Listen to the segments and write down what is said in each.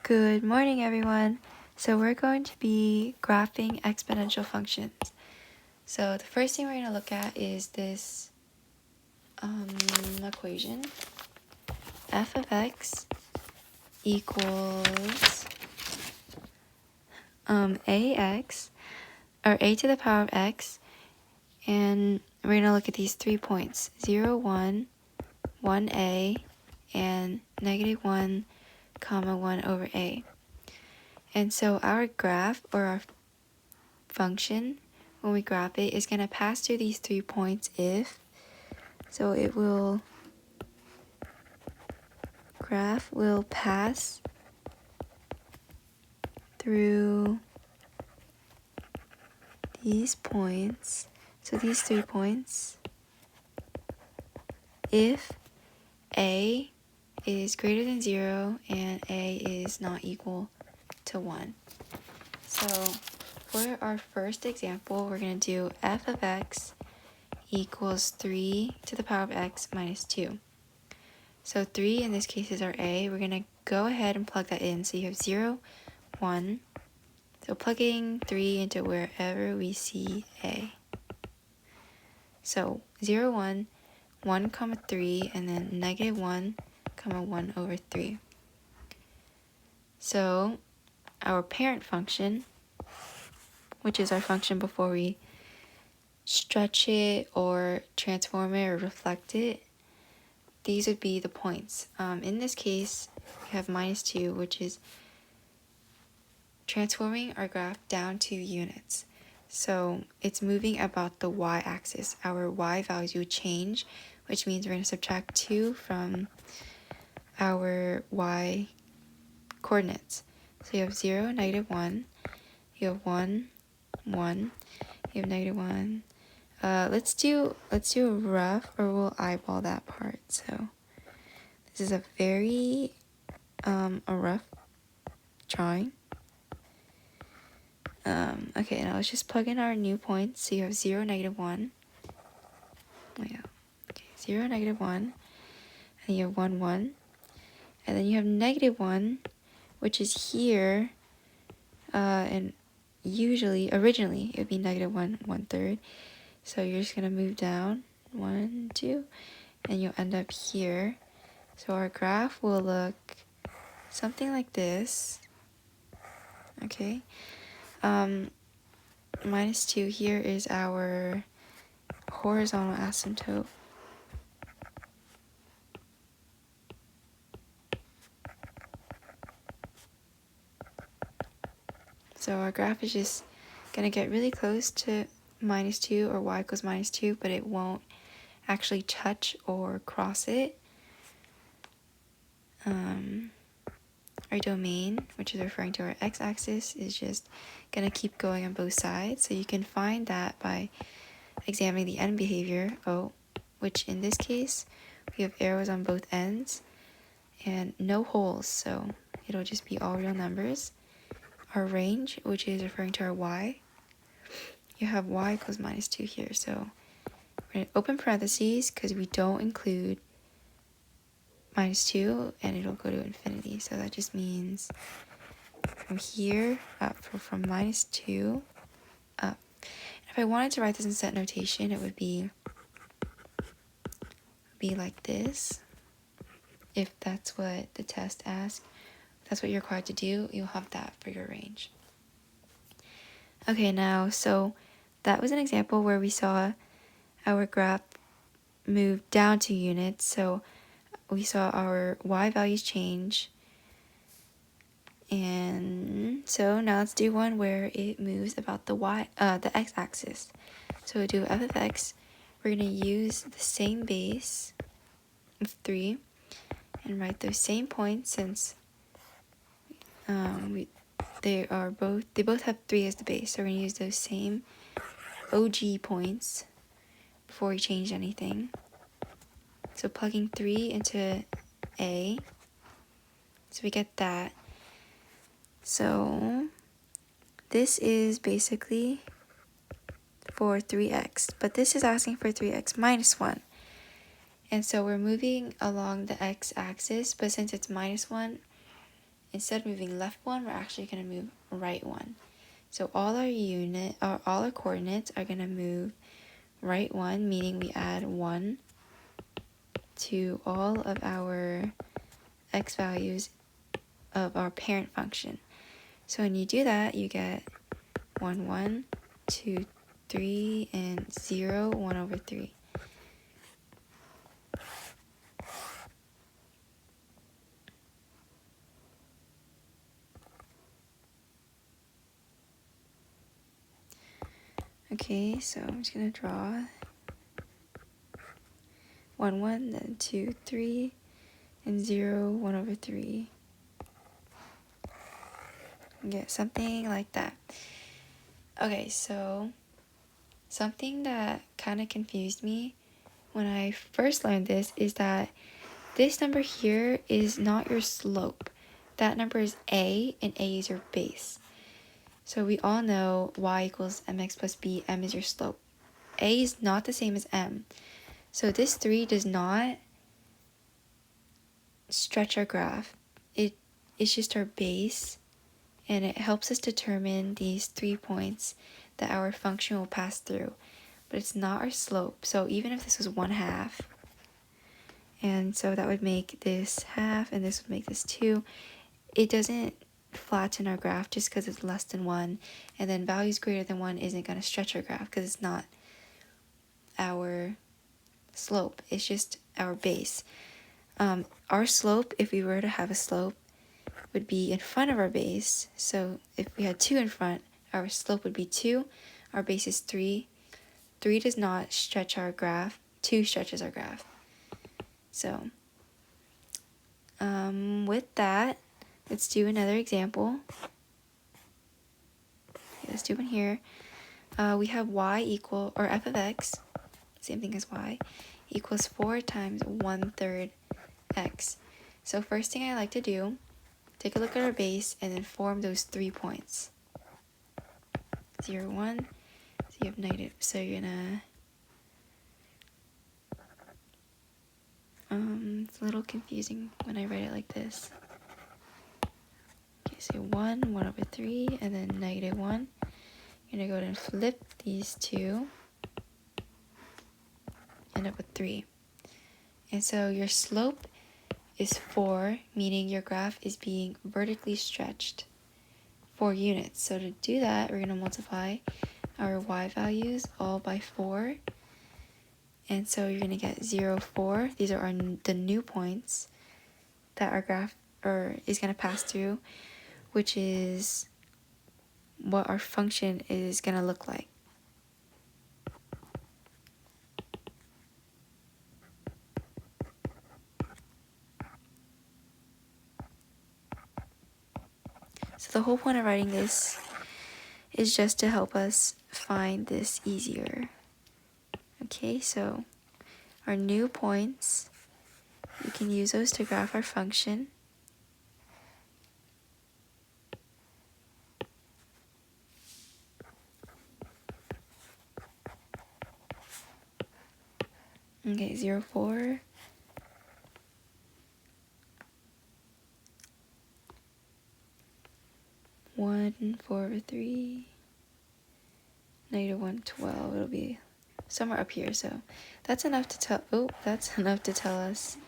Good morning, everyone. So we're going to be graphing exponential functions. So the first thing we're going to look at is this equation. F of x equals ax, or a to the power of x, and we're going to look at these 3 points, 0, 1, 1a, and negative 1, comma 1 over a. And so our graph, or our function, when we graph it, is going to pass through these 3 points if, so it will, graph will pass through these points, so these 3 points, if a is greater than 0 and a is not equal to 1. So for our first example, we're going to do f of x equals 3 to the power of x minus 2. So 3 in this case is our a. We're going to go ahead and plug that in. So you have 0, 1. So plugging 3 into wherever we see a. So 0, 1, 1 comma 3, and then negative 1 comma 1 over 3. So our parent function, which is our function before we stretch it or transform it or reflect it, these would be the points. In this case, we have minus 2, which is transforming our graph down to units. So it's moving about the y-axis. Our y values would change, which means we're going to subtract 2 from our y coordinates. So you have 0, negative 1, you have 1, 1, you have negative 1. Let's do a rough, or we'll eyeball that part. So this is a very a rough drawing. Okay, now let's just plug in our new points. So you have 0, negative 1. Yeah. Okay, 0, negative 1. And you have 1, 1. And then you have negative 1, which is here. And originally, it would be negative 1, 1/3. So you're just going to move down 1, 2. And you'll end up here. So our graph will look something like this. Okay. Minus 2 here is our horizontal asymptote. So our graph is just going to get really close to minus 2, or y equals minus 2, but it won't actually touch or cross it. Our domain, which is referring to our x-axis, is just going to keep going on both sides. So you can find that by examining the end behavior, O, which in this case, we have arrows on both ends and no holes, so it'll just be all real numbers. Our range, which is referring to our y, you have y equals minus 2 here. So we're going to open parentheses because we don't include minus 2, and it'll go to infinity. So that just means from here up, from minus 2 up. If I wanted to write this in set notation, it would be like this. If that's what the test asks, that's what you're required to do, you'll have that for your range. Okay, now, so that was an example where we saw our graph move down 2 units. So we saw our y values change. And so now let's do one where it moves about the x-axis. So we'll do f of x. We're going to use the same base of 3 and write those same points, since they both have 3 as the base. So we're going to use those same OG points before we change anything. So plugging 3 into A, so we get that. So this is basically for 3x, but this is asking for 3x minus 1. And so we're moving along the x-axis, but since it's minus 1, instead of moving left 1, we're actually going to move right 1. So all our coordinates are going to move right 1, meaning we add 1 to all of our x values of our parent function. So when you do that, you get 1, 1, 2, 3, and 0, 1 over 3. Okay, so I'm just going to draw 1, 1, then 2, 3, and 0, 1 over 3. Get something like that. Okay, so something that kind of confused me when I first learned this is that this number here is not your slope. That number is a, and a is your base. So we all know y equals mx plus b, m is your slope. A is not the same as m. So this 3 does not stretch our graph. It's just our base, and it helps us determine these 3 points that our function will pass through. But it's not our slope. So even if this was 1/2, and so that would make this half, and this would make this 2, it doesn't flatten our graph just because it's less than 1, and then values greater than 1 isn't going to stretch our graph because it's not our slope, it's just our base. Our slope, if we were to have a slope, would be in front of our base. So if we had 2 in front, our slope would be 2, our base is 3. 3 does not stretch our graph, 2 stretches our graph. So with that, let's do another example. Okay, let's do one here. We have y equal, or f of x, same thing as y, equals 4 times 1/3 x. So first thing I like to do, take a look at our base and then form those 3 points. 0, 1, so you have negative, so you're gonna, it's a little confusing when I write it like this. Okay, so 1 over 3, and then negative 1. You're gonna go ahead and flip these two, end up with 3. And so your slope is 4, meaning your graph is being vertically stretched 4 units. So to do that, we're gonna multiply our y values all by 4. And so you're gonna get 0, 4. These are the new points that our graph is gonna pass through, which is what our function is gonna look like. So the whole point of writing this is just to help us find this easier. Okay, so our new points, we can use those to graph our function. Okay, 0, 4. 1, 4 over 3. Negative 1, 12. It'll be somewhere up here. So that's enough to tell. That's enough to tell us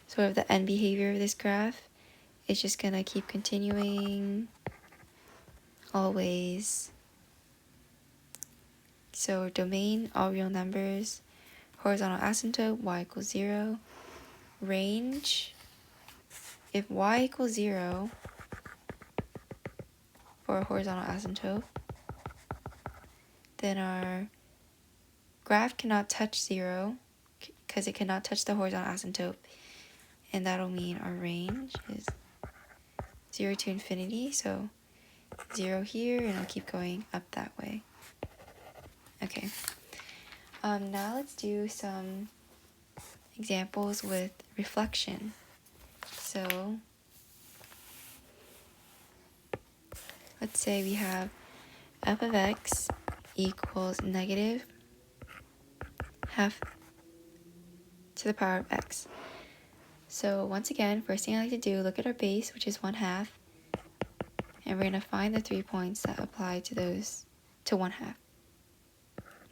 sort of the end behavior of this graph. It's just gonna keep continuing always. So domain, all real numbers. Horizontal asymptote, y equals 0. Range, if y equals 0 for a horizontal asymptote, then our graph cannot touch 0 because it cannot touch the horizontal asymptote, and that'll mean our range is 0 to infinity. So 0 here, and I'll keep going up that way. Okay. Now let's do some examples with reflection. So let's say we have f of x equals negative half to the power of x. So once again, first thing I like to do, look at our base, which is 1/2. And we're going to find the 3 points that apply to those, to 1/2,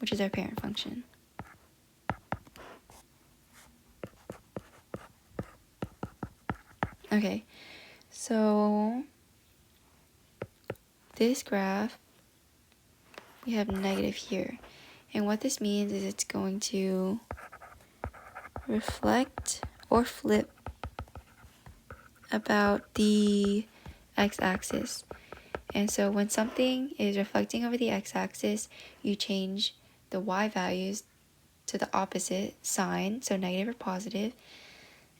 which is our parent function. Okay, so this graph, we have negative here. And what this means is it's going to reflect or flip about the x-axis. And so when something is reflecting over the x-axis, you change the y values to the opposite sign, so negative or positive.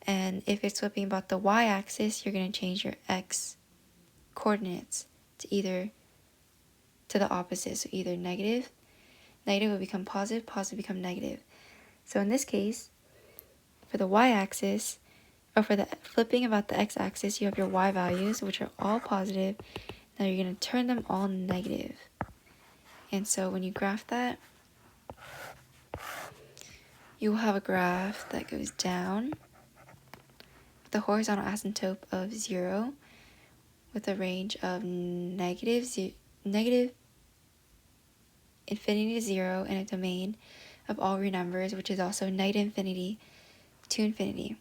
And if it's flipping about the y-axis, you're going to change your x coordinates to the opposite. So either negative will become positive, positive become negative. So in this case, for the y-axis, or for the flipping about the x-axis, you have your y values, which are all positive. Now you're going to turn them all negative. And so when you graph that, you will have a graph that goes down with the horizontal asymptote of 0 with a range of negative infinity to 0 and a domain of all real numbers, which is also negative infinity to infinity.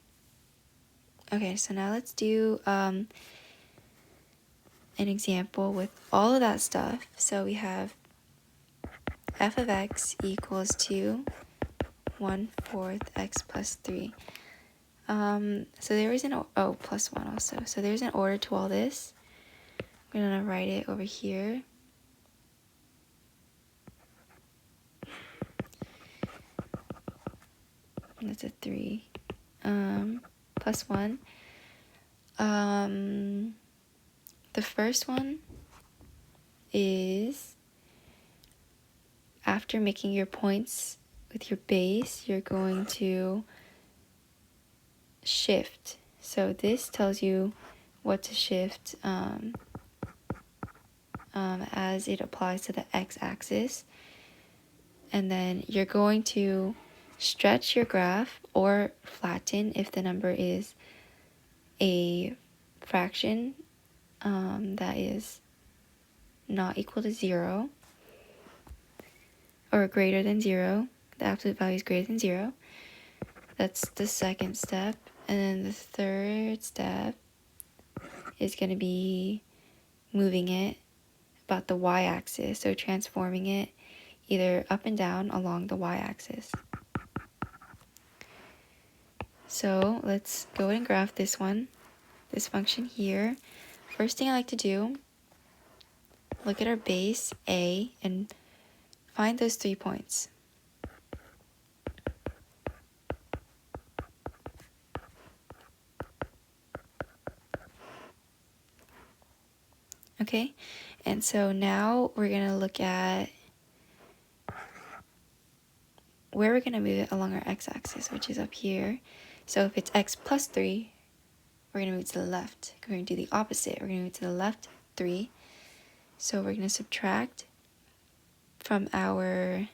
Okay, so now let's do an example with all of that stuff. So we have f of x equals to 1/4 x plus 3. So there is plus 1 also. So there's an order to all this. I'm going to write it over here. That's a 3. Plus 1. The first one is after making your points with your base, you're going to shift. So this tells you what to shift as it applies to the x-axis. And then you're going to stretch your graph or flatten if the number is a fraction that is not equal to 0 or greater than 0. The absolute value is greater than 0. That's the second step. And then the third step is going to be moving it about the y-axis, so transforming it either up and down along the y-axis. So let's go ahead and graph this function here. First thing I like to do, look at our base A and find those 3 points. Okay, and so now we're going to look at where we're going to move it along our x-axis, which is up here. So if it's x plus 3, we're going to move to the left. We're going to do the opposite. We're going to move to the left 3. So we're going to subtract from our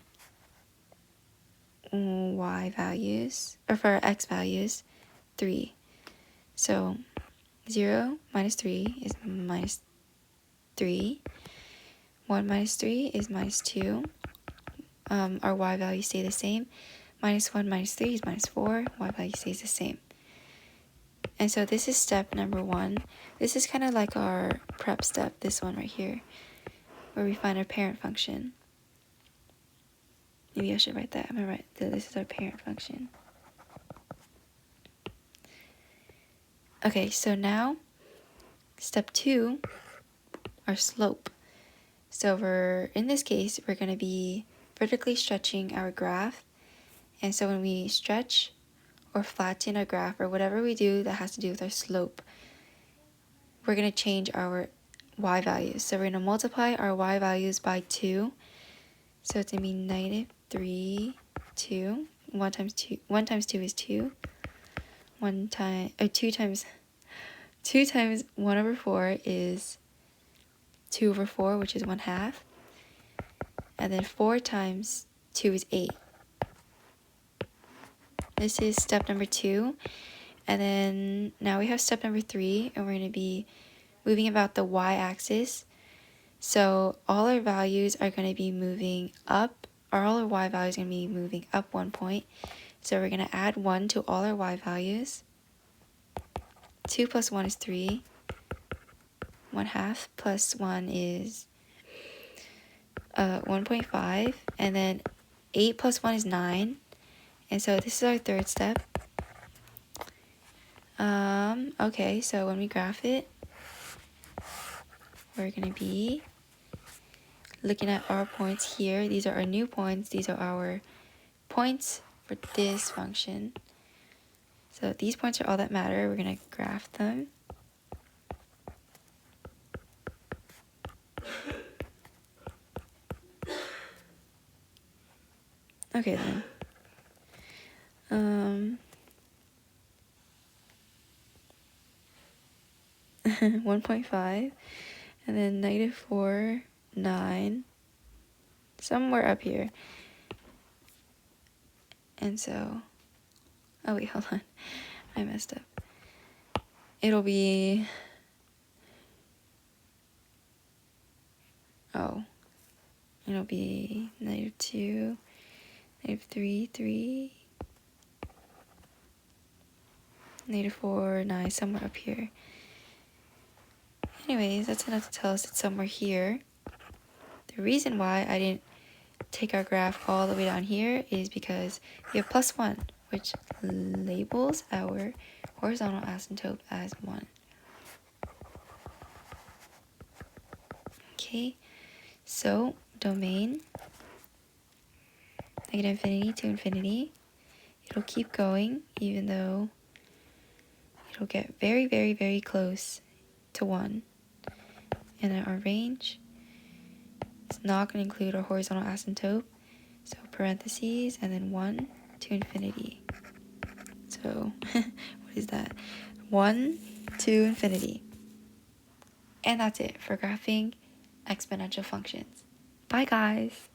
y values, or for our x values, 3. So 0 minus 3 is minus 3. 1 minus 3 is minus 2. Our y values stay the same. Minus 1 minus 3 is minus 4. Y value stays the same. And so this is step number 1. This is kind of like our prep step, this one right here, where we find our parent function. Maybe I should write that. I'm going to write that this is our parent function. Okay, so now step 2, our slope. So in this case, we're going to be vertically stretching our graph. And so when we stretch or flatten our graph or whatever we do that has to do with our slope, we're going to change our y values. So we're going to multiply our y values by 2. So it's going to be negative 3, 2. 1 times 2 is 2. 2 times 1 over 4 is 2 over 4, which is 1/2. And then 4 times 2 is 8. This is step number 2. And then now we have step number 3, and we're going to be moving about the y-axis. So all our values are going to be moving up, or all our y values are going to be moving up 1 point. So we're going to add 1 to all our y values. 2 plus 1 is 3. 1/2 plus 1 is 1.5. And then 8 plus 1 is 9. And so this is our third step. Okay, so when we graph it, we're going to be looking at our points here. These are our new points. These are our points for this function. So these points are all that matter. We're going to graph them. Okay then. 1.5, and then -4, 9, somewhere up here. And so, oh wait, hold on, I messed up. It'll be, it'll be -2, -3, 3, -4, 9, somewhere up here. Anyways, that's enough to tell us it's somewhere here. The reason why I didn't take our graph all the way down here is because we have +1, which labels our horizontal asymptote as 1. Okay, so domain -infinity to infinity. It'll keep going even though it'll get very, very, very close to 1. And then our range is not going to include our horizontal asymptote. So parentheses and then 1 to infinity. So what is that? 1 to infinity. And that's it for graphing exponential functions. Bye guys!